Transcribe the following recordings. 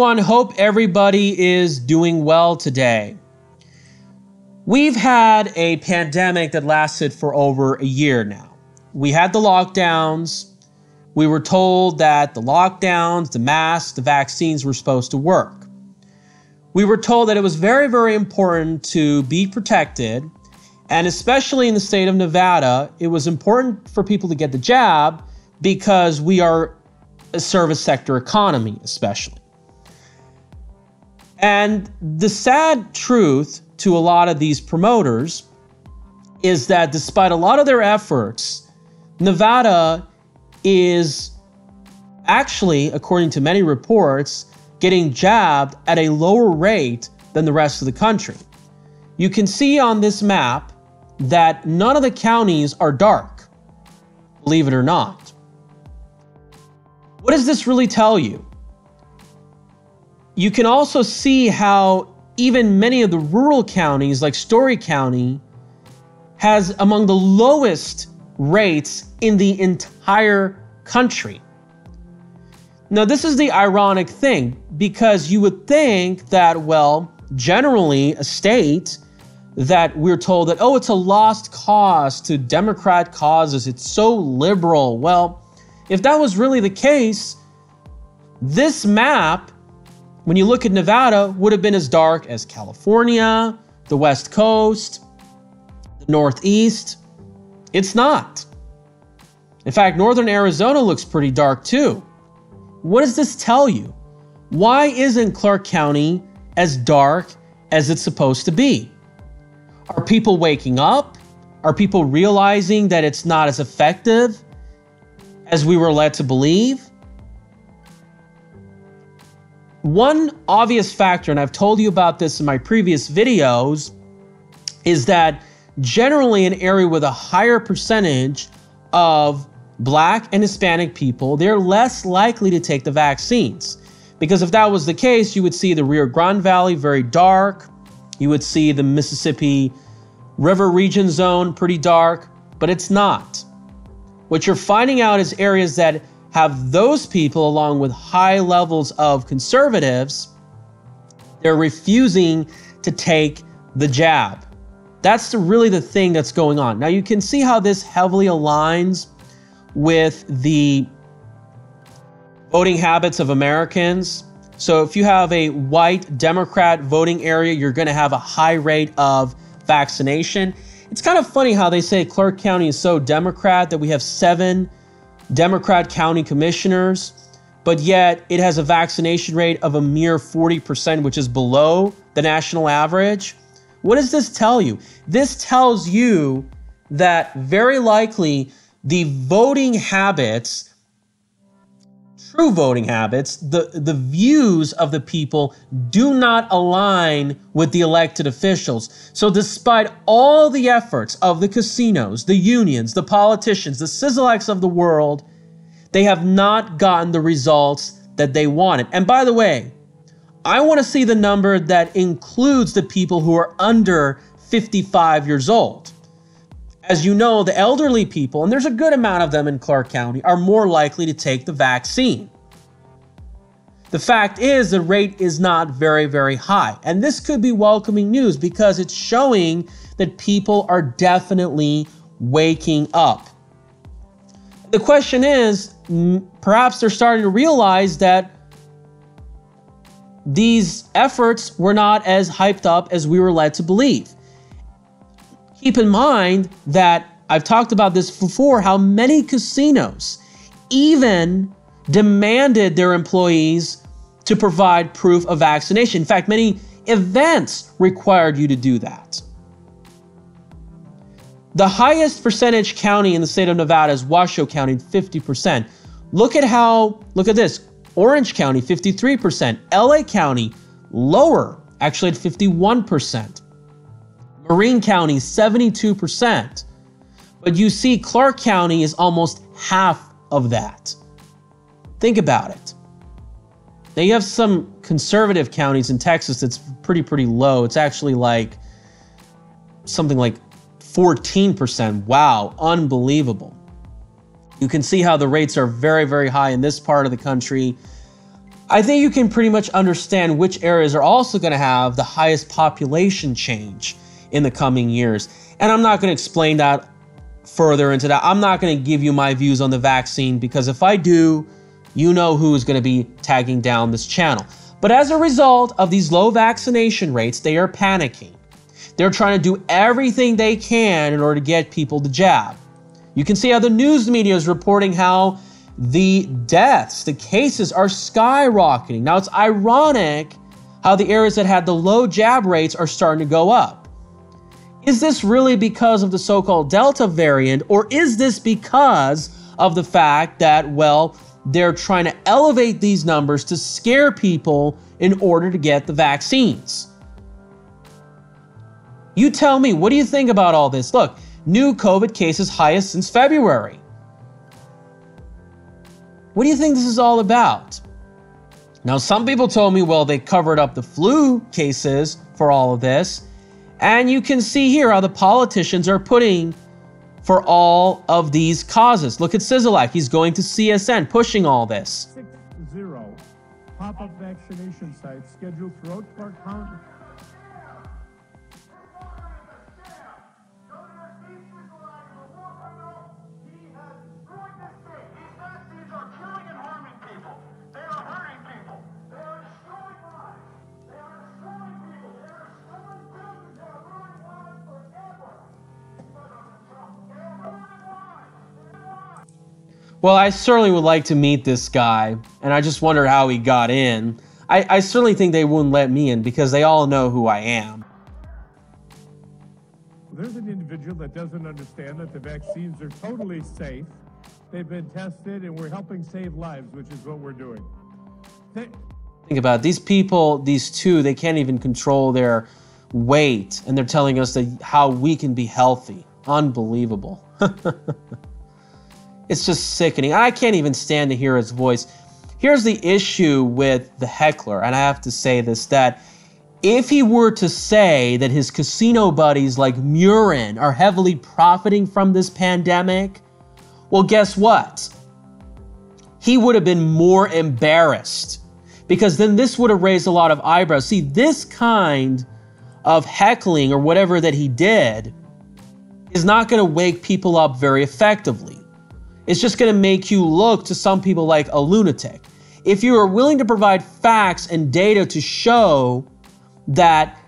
everyone. Hope everybody is doing well today. We've had a pandemic that lasted for over a year now. We had the lockdowns. We were told that the lockdowns, the masks, the vaccines were supposed to work. We were told that it was very, very important to be protected. And especially in the state of Nevada, it was important for people to get the jab because we are a service sector economy, especially. And the sad truth to a lot of these promoters is that despite a lot of their efforts, Nevada is actually, according to many reports, getting jabbed at a lower rate than the rest of the country. You can see on this map that none of the counties are dark, believe it or not. What does this really tell you? You can also see how even many of the rural counties, like Story County, has among the lowest rates in the entire country. Now, this is the ironic thing, because you would think that, well, generally a state that we're told that, oh, it's a lost cause to Democrat causes, it's so liberal. Well, if that was really the case, this map, when you look at Nevada, would have been as dark as California, the West Coast, the Northeast. It's not. In fact, northern Arizona looks pretty dark too. What does this tell you? Why isn't Clark County as dark as it's supposed to be? Are people waking up? Are people realizing that it's not as effective as we were led to believe? One obvious factor, and I've told you about this in my previous videos, is that generally an area with a higher percentage of Black and Hispanic people, they're less likely to take the vaccines. Because if that was the case, you would see the Rio Grande Valley very dark. You would see the Mississippi River region zone pretty dark, but it's not. What you're finding out is areas that have those people along with high levels of conservatives, they're refusing to take the jab. That's really the thing that's going on. Now you can see how this heavily aligns with the voting habits of Americans. So if you have a white Democrat voting area, you're going to have a high rate of vaccination. It's kind of funny how they say Clark County is so Democrat that we have 7 Democrat county commissioners, but yet it has a vaccination rate of a mere 40%, which is below the national average. What does this tell you? This tells you that very likely the voting habits, true voting habits, the views of the people do not align with the elected officials. So despite all the efforts of the casinos, the unions, the politicians, the Sisolaks of the world, they have not gotten the results that they wanted. And by the way, I want to see the number that includes the people who are under 55 years old. As you know, the elderly people, and there's a good amount of them in Clark County, are more likely to take the vaccine. The fact is the rate is not very, very high. And this could be welcoming news because it's showing that people are definitely waking up. The question is, perhaps they're starting to realize that these efforts were not as hyped up as we were led to believe. Keep in mind that I've talked about this before, how many casinos even demanded their employees to provide proof of vaccination. In fact, many events required you to do that. The highest percentage county in the state of Nevada is Washoe County, 50%. Look at this, Orange County, 53%. LA County, lower, actually at 51%. Murren County, 72%. But you see Clark County is almost half of that. Think about it. Now you have some conservative counties in Texas that's pretty low. It's actually like something like 14%. Wow, unbelievable. You can see how the rates are very, very high in this part of the country. I think you can pretty much understand which areas are also going to have the highest population change in the coming years. And I'm not going to explain that further into that. I'm not going to give you my views on the vaccine, because if I do, you know who is going to be tagging down this channel. But as a result of these low vaccination rates, they are panicking. They're trying to do everything they can in order to get people to jab. You can see how the news media is reporting how the deaths, the cases are skyrocketing. Now, it's ironic how the areas that had the low jab rates are starting to go up. Is this really because of the so-called Delta variant, or is this because of the fact that, well, they're trying to elevate these numbers to scare people in order to get the vaccines? You tell me, what do you think about all this? Look, new COVID cases highest since February. What do you think this is all about? Now, some people told me, well, they covered up the flu cases for all of this. And you can see here how the politicians are putting for all of these causes. Look at Sisolak. He's going to CSN, pushing all this. 6-0 pop-up vaccination sites scheduled throughout Clark County. Well, I certainly would like to meet this guy, and I just wonder how he got in. I certainly think they wouldn't let me in because they all know who I am. There's an individual that doesn't understand that the vaccines are totally safe. They've been tested, and we're helping save lives, which is what we're doing. Think about it. These people, these two, they can't even control their weight, and they're telling us that how we can be healthy. Unbelievable. It's just sickening. I can't even stand to hear his voice. Here's the issue with the heckler, and I have to say this, that if he were to say that his casino buddies like Murren are heavily profiting from this pandemic, well, guess what? He would have been more embarrassed, because then this would have raised a lot of eyebrows. See, this kind of heckling or whatever that he did is not going to wake people up very effectively. It's just going to make you look to some people like a lunatic. If you are willing to provide facts and data to show that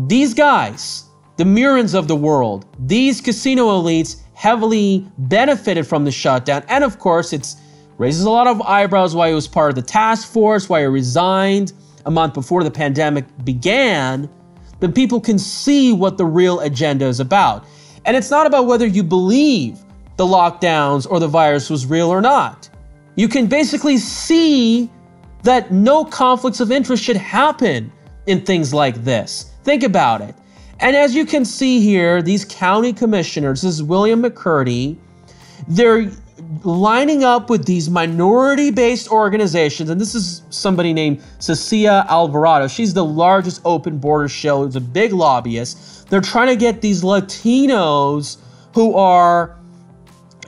these guys, the Murrens of the world, these casino elites heavily benefited from the shutdown, and of course it raises a lot of eyebrows why he was part of the task force, why he resigned a month before the pandemic began, then people can see what the real agenda is about. And it's not about whether you believe the lockdowns or the virus was real or not. You can basically see that no conflicts of interest should happen in things like this. Think about it. And as you can see here, these county commissioners, this is William McCurdy, they're lining up with these minority-based organizations, and this is somebody named Cecilia Alvarado. She's the largest open border shill, who's a big lobbyist. They're trying to get these Latinos who are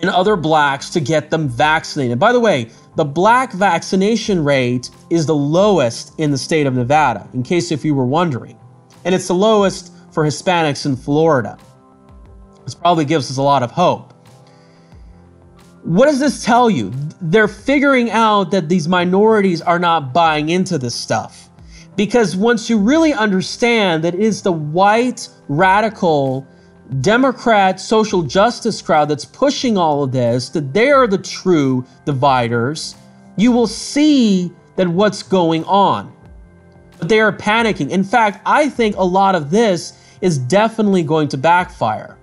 and other blacks to get them vaccinated. By the way, the black vaccination rate is the lowest in the state of Nevada, in case if you were wondering. And it's the lowest for Hispanics in Florida. This probably gives us a lot of hope. What does this tell you? They're figuring out that these minorities are not buying into this stuff. Because once you really understand that it is the white, radical, Democrat social justice crowd that's pushing all of this, that they are the true dividers, you will see that what's going on. But they are panicking. In fact, I think a lot of this is definitely going to backfire.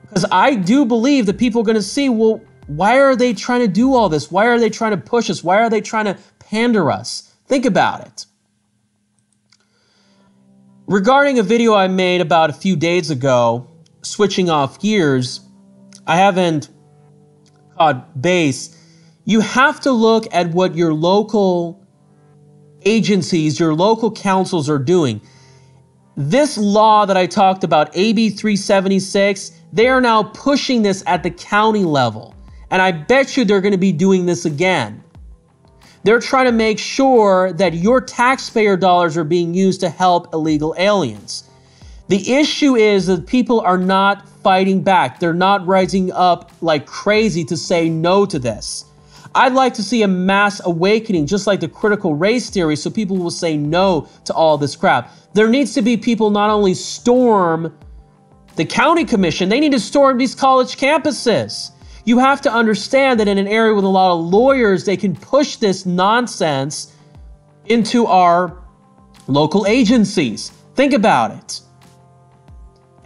Because I do believe that people are going to see, well, why are they trying to do all this? Why are they trying to push us? Why are they trying to pander us? Think about it. Regarding a video I made about a few days ago, switching off gears, I haven't caught base. You have to look at what your local agencies, your local councils are doing. This law that I talked about, AB 376, they are now pushing this at the county level. And I bet you they're going to be doing this again. They're trying to make sure that your taxpayer dollars are being used to help illegal aliens. The issue is that people are not fighting back. They're not rising up like crazy to say no to this. I'd like to see a mass awakening, just like the critical race theory, so people will say no to all this crap. There needs to be people not only storm the county commission, they need to storm these college campuses. You have to understand that in an area with a lot of lawyers, they can push this nonsense into our local agencies. Think about it.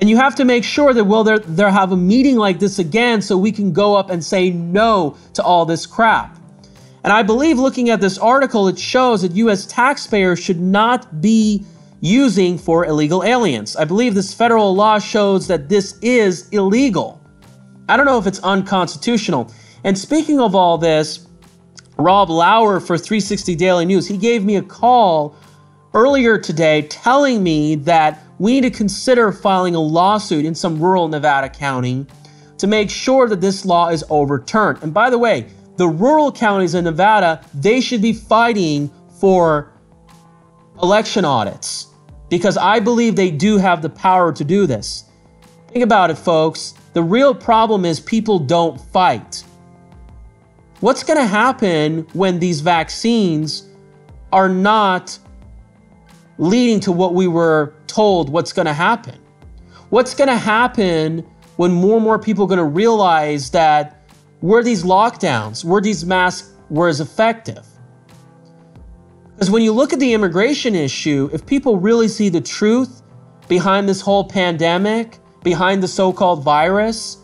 And you have to make sure that, well, they'll have a meeting like this again so we can go up and say no to all this crap. And I believe looking at this article, it shows that U.S. taxpayers should not be using for illegal aliens. I believe this federal law shows that this is illegal. I don't know if it's unconstitutional. And speaking of all this, Rob Lauer for 360 Daily News, he gave me a call earlier today telling me that we need to consider filing a lawsuit in some rural Nevada county to make sure that this law is overturned. And by the way, the rural counties in Nevada, they should be fighting for election audits because I believe they do have the power to do this. Think about it, folks. The real problem is people don't fight. What's going to happen when these vaccines are not leading to what we were told what's going to happen? What's going to happen when more and more people are going to realize that were these lockdowns, were these masks were as effective? Because when you look at the immigration issue, if people really see the truth behind this whole pandemic, behind the so-called virus,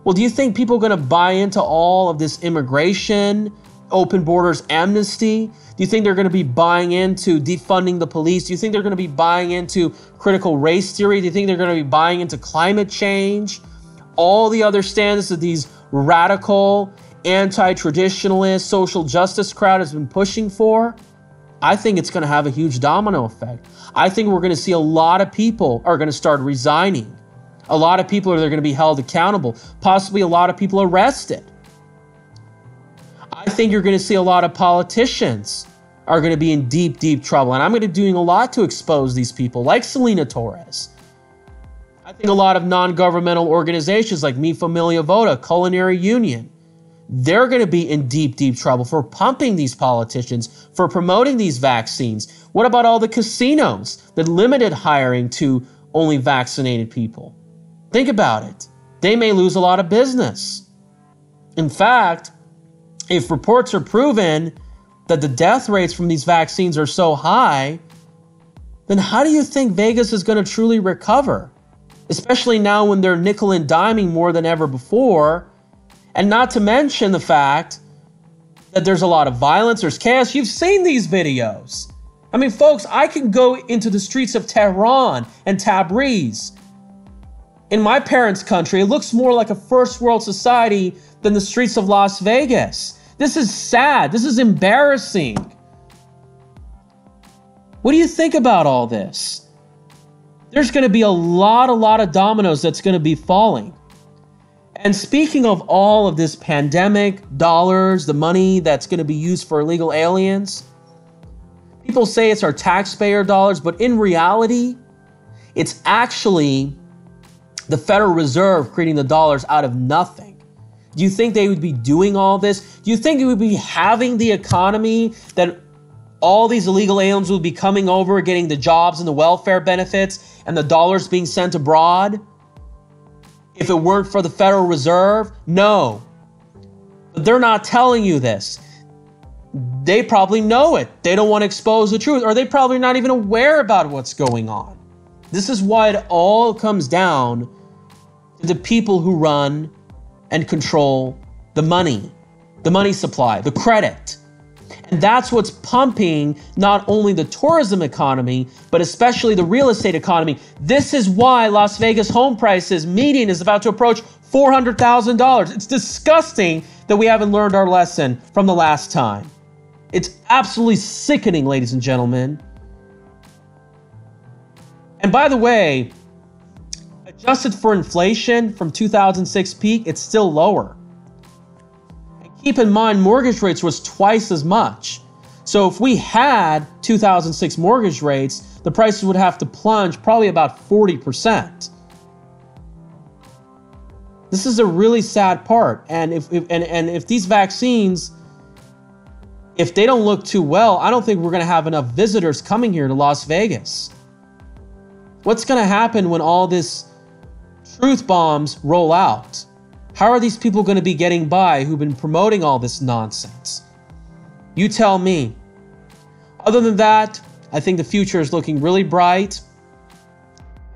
well, do you think people are going to buy into all of this immigration, open borders amnesty? Do you think they're going to be buying into defunding the police? Do you think they're going to be buying into critical race theory? Do you think they're going to be buying into climate change? All the other standards that these radical, anti-traditionalist, social justice crowd has been pushing for? I think it's going to have a huge domino effect. I think we're going to see a lot of people are going to start resigning. A lot of people are going to be held accountable, possibly a lot of people arrested. I think you're going to see a lot of politicians are going to be in deep, deep trouble. And I'm going to be doing a lot to expose these people, like Selena Torres. I think a lot of non-governmental organizations like Mi Familia Vota, Culinary Union, they're going to be in deep, deep trouble for pumping these politicians, for promoting these vaccines. What about all the casinos that limited hiring to only vaccinated people? Think about it. They may lose a lot of business. In fact, if reports are proven that the death rates from these vaccines are so high, then how do you think Vegas is going to truly recover? Especially now when they're nickel and diming more than ever before. And not to mention the fact that there's a lot of violence, there's chaos. You've seen these videos. I mean, folks, I can go into the streets of Tehran and Tabriz. In my parents' country, it looks more like a first world society than the streets of Las Vegas. This is sad. This is embarrassing. What do you think about all this? There's going to be a lot of dominoes that's going to be falling. And speaking of all of this pandemic, dollars, the money that's going to be used for illegal aliens, people say it's our taxpayer dollars, but in reality, it's actually the Federal Reserve creating the dollars out of nothing. Do you think they would be doing all this? Do you think it would be having the economy that all these illegal aliens would be coming over, getting the jobs and the welfare benefits and the dollars being sent abroad? If it weren't for the Federal Reserve? No. But they're not telling you this. They probably know it. They don't want to expose the truth, or they probably not even aware about what's going on. This is why it all comes down to the people who run and control the money supply, the credit. And that's what's pumping not only the tourism economy, but especially the real estate economy. This is why Las Vegas home prices median is about to approach $400,000. It's disgusting that we haven't learned our lesson from the last time. It's absolutely sickening, ladies and gentlemen. And by the way, adjusted for inflation from 2006 peak, it's still lower. Keep in mind, mortgage rates was twice as much. So if we had 2006 mortgage rates, the prices would have to plunge probably about 40%. This is a really sad part. And if these vaccines, if they don't look too well, I don't think we're going to have enough visitors coming here to Las Vegas. What's going to happen when all this truth bombs roll out? How are these people going to be getting by who've been promoting all this nonsense? You tell me. Other than that, I think the future is looking really bright.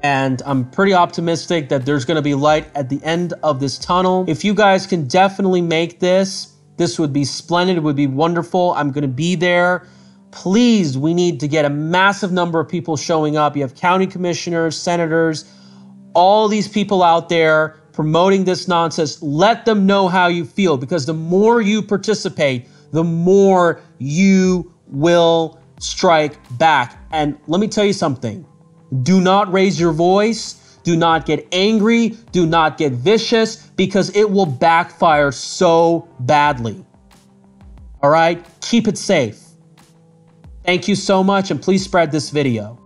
And I'm pretty optimistic that there's going to be light at the end of this tunnel. If you guys can definitely make this, this would be splendid. It would be wonderful. I'm going to be there. Please, we need to get a massive number of people showing up. You have county commissioners, senators, all these people out there promoting this nonsense. Let them know how you feel, because the more you participate, the more you will strike back. And let me tell you something. Do not raise your voice. Do not get angry. Do not get vicious, because it will backfire so badly. All right? Keep it safe. Thank you so much, and please spread this video.